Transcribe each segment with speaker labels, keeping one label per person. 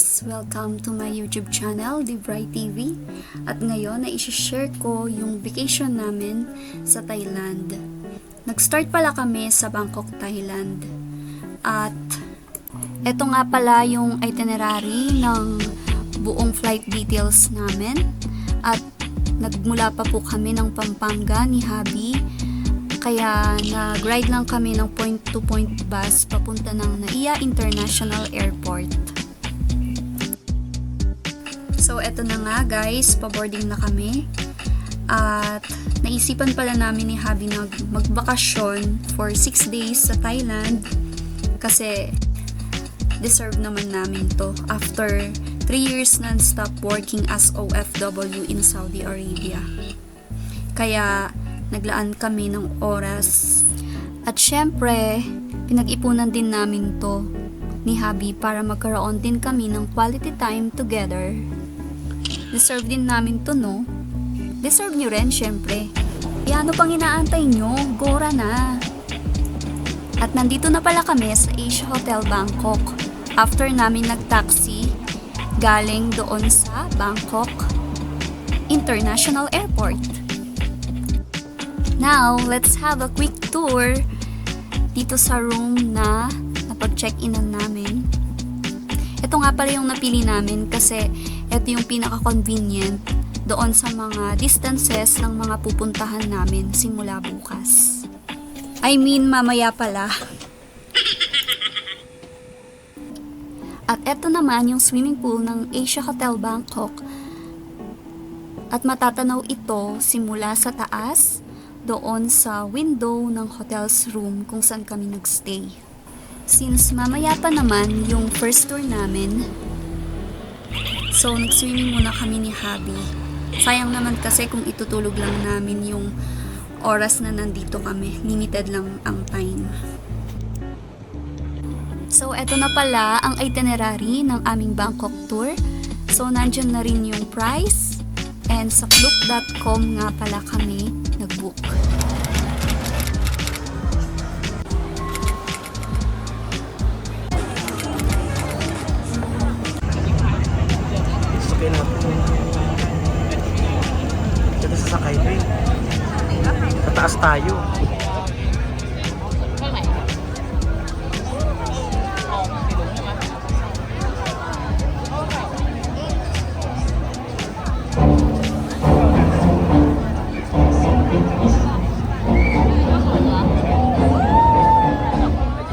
Speaker 1: guys! Welcome to my YouTube channel, Divray TV. At ngayon ay isi-share ko yung vacation namin sa Thailand. Nag-start pala kami sa Bangkok, Thailand. At eto nga pala yung itinerary ng buong flight details namin. At nagmula pa po kami ng Pampanga ni Habi. Kaya nag-ride lang kami ng point-to-point bus papunta ng Naiya International Airport. So, eto na nga guys, paboarding na kami. At naisipan pala namin ni Habi na magbakasyon for 6 days sa Thailand. Kasi deserve naman namin to after 3 years non-stop working as OFW in Saudi Arabia. Kaya naglaan kami ng oras. At syempre, pinag-ipunan din namin to ni Habi para magkaroon din kami ng quality time together. Deserve din namin to, no? Deserve nyo rin, syempre. Kaya ano pang inaantay nyo? Gora na! At nandito na pala kami sa Asia Hotel Bangkok. After namin nag-taxi, galing doon sa Bangkok International Airport. Now, let's have a quick tour dito sa room na napag-check-inan namin. Ito nga pala yung napili namin kasi ito yung pinaka-convenient doon sa mga distances ng mga pupuntahan namin simula bukas. I mean, mamaya pala. At ito naman yung swimming pool ng Asia Hotel Bangkok. At matatanaw ito simula sa taas doon sa window ng hotel's room kung saan kami nagstay. Since mamaya pa naman yung first tour namin, so nag-swimming muna kami ni Habi. Sayang naman kasi kung itutulog lang namin yung oras na nandito kami. Limited lang ang time. So eto na pala ang itinerary ng aming Bangkok tour. So nandyan na rin yung price. And sa Klook.com nga pala kami nag-book.
Speaker 2: Okay na. Ito sasakay rin. Tataas tayo.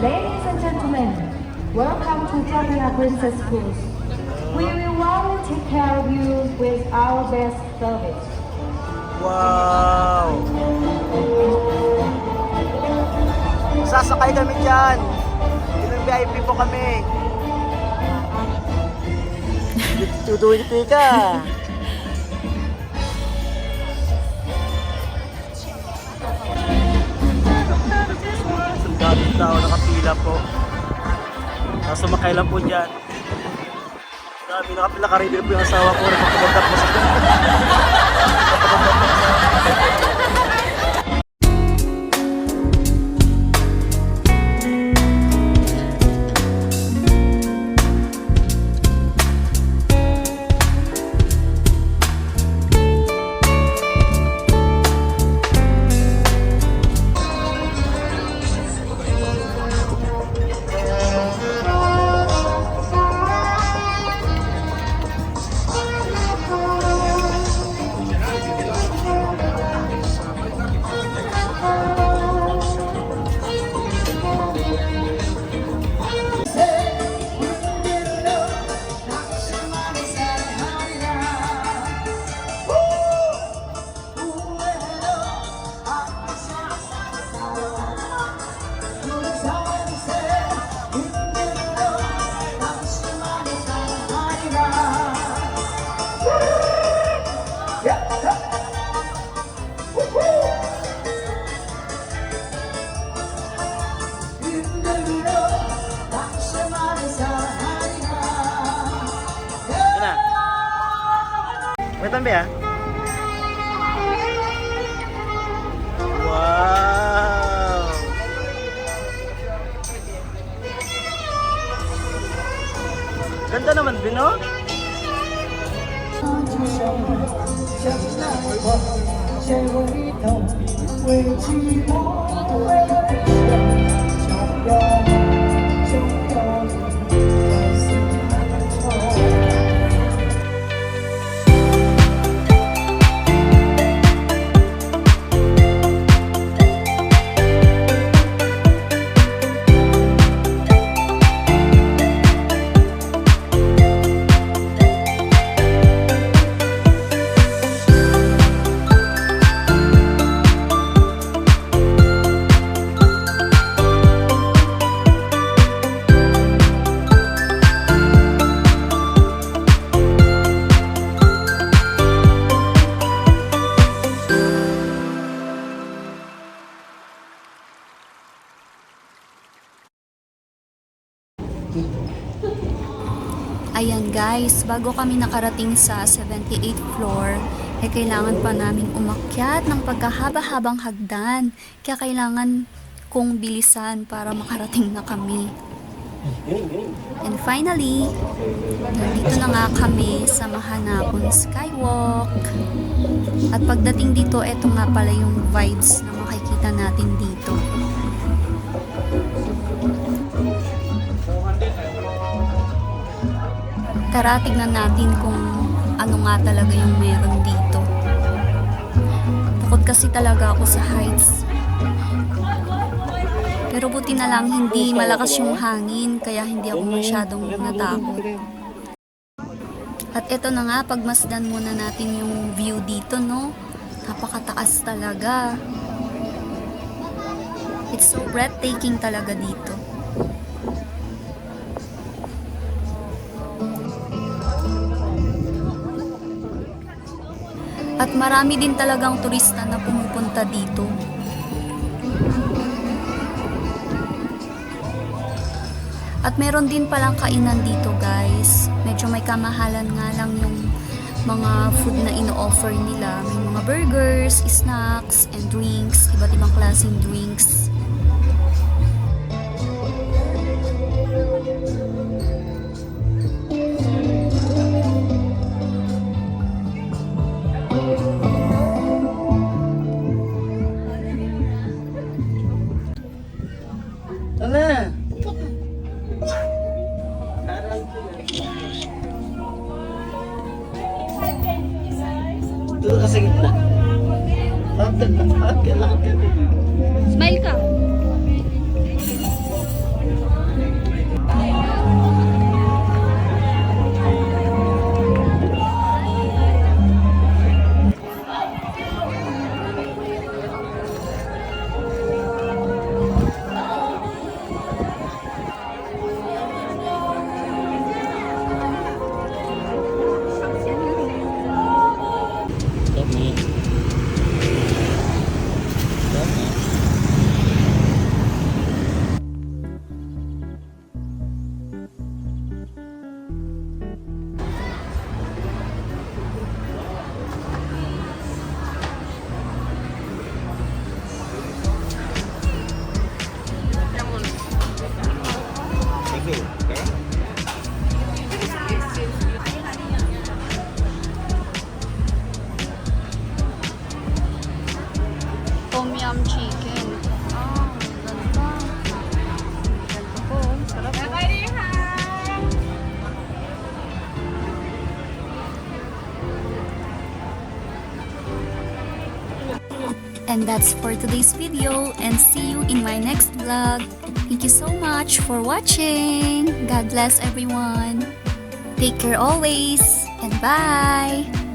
Speaker 3: Ladies and gentlemen, welcome to Jamia Princess Cruise. We will warmly take care of you with our best service.
Speaker 2: Wow! Sasakay kami dyan. Yung VIP po kami. Tutuwin-tuwi ka. Daming tao nakapila po. Sumakay lang po dyan. Dami nakapila-karibir po yung asawa ko. Nakapagandap po sa may tambi ah. Wow! Ganda naman din, no?
Speaker 1: Ayan guys, bago kami nakarating sa 78th floor, kailangan pa namin umakyat ng pagkahaba-habang hagdan. Kaya kailangan kong bilisan para makarating na kami. And finally, nandito na nga kami sa Mahanapon Skywalk. At pagdating dito, eto nga pala yung vibes na makikita natin dito. Tara, tignan natin kung ano nga talaga yung meron dito. Takot kasi talaga ako sa heights. Pero buti na lang hindi malakas yung hangin, kaya hindi ako masyadong natakot. At eto na nga, pagmasdan muna natin yung view dito, no? Napakataas talaga. It's so breathtaking talaga dito. At marami din talagang turista na pumupunta dito. At meron din palang kainan dito guys. Medyo may kamahalan nga lang yung mga food na ino-offer nila. May mga burgers, snacks, and drinks. Iba't ibang klaseng drinks.
Speaker 2: Ala! Dito ka sa gitna.
Speaker 1: Smile ka! Tom yum chicken. Ah, ganda. Ganda po. Sarap po. And that's for today's video, and see you in my next vlog. Thank you so much for watching. God bless everyone. Take care always, and bye!